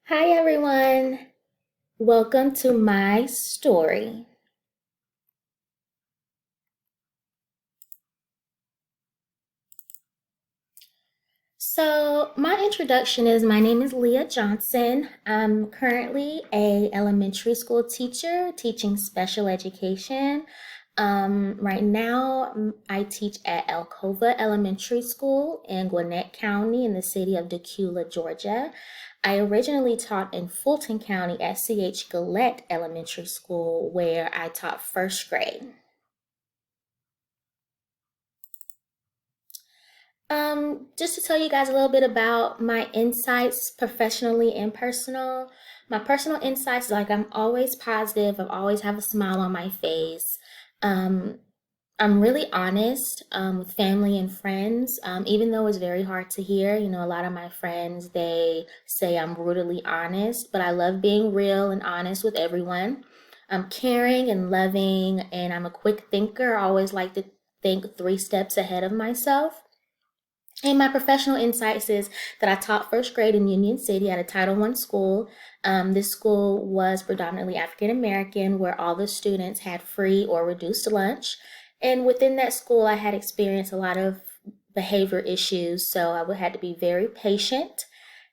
Hi, everyone. Welcome to my story. So, my introduction is my name is Leah Johnson. I'm currently a elementary school teacher teaching special education. Right now, I teach at Alcova Elementary School in Gwinnett County in the city of Decula, Georgia. I originally taught in Fulton County at C.H. Gillette Elementary School, where I taught first grade. Just to tell you guys a little bit about my insights professionally and personal. My personal insights, like I'm always positive. I always have a smile on my face. Um, I'm really honest with family and friends, even though it's very hard to hear. You know, a lot of my friends, they say I'm brutally honest, but I love being real and honest with everyone. I'm caring and loving, and I'm a quick thinker. I always like to think 3 steps ahead of myself. And my professional insights is that I taught first grade in Union City at a Title I school. This school was predominantly African American, where all the students had free or reduced lunch. And within that school, I had experienced a lot of behavior issues, so I would had to be very patient.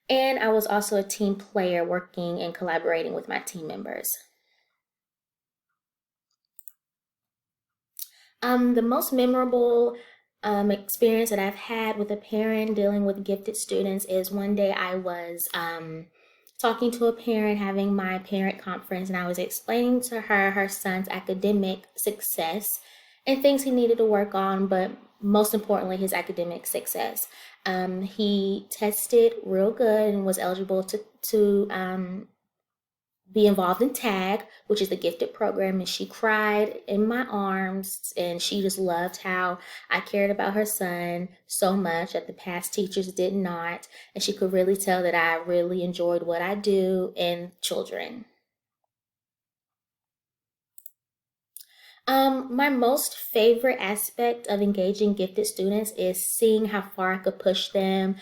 And I was also a team player, working and collaborating with my team members. The most memorable experience that I've had with a parent dealing with gifted students is one day I was talking to a parent, having my parent conference, and I was explaining to her son's academic success and things he needed to work on, but most importantly, his academic success. He tested real good and was eligible to be involved in TAG, which is the gifted program, and she cried in my arms and she just loved how I cared about her son so much that the past teachers did not. And she could really tell that I really enjoyed what I do in children. My most favorite aspect of engaging gifted students is seeing how far I could push them,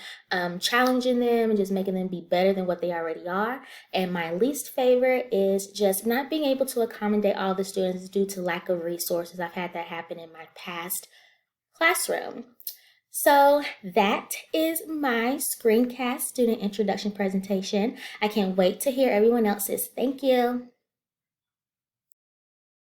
challenging them, and just making them be better than what they already are. And my least favorite is just not being able to accommodate all the students due to lack of resources. I've had that happen in my past classroom. So that is my screencast student introduction presentation. I can't wait to hear everyone else's. Thank you.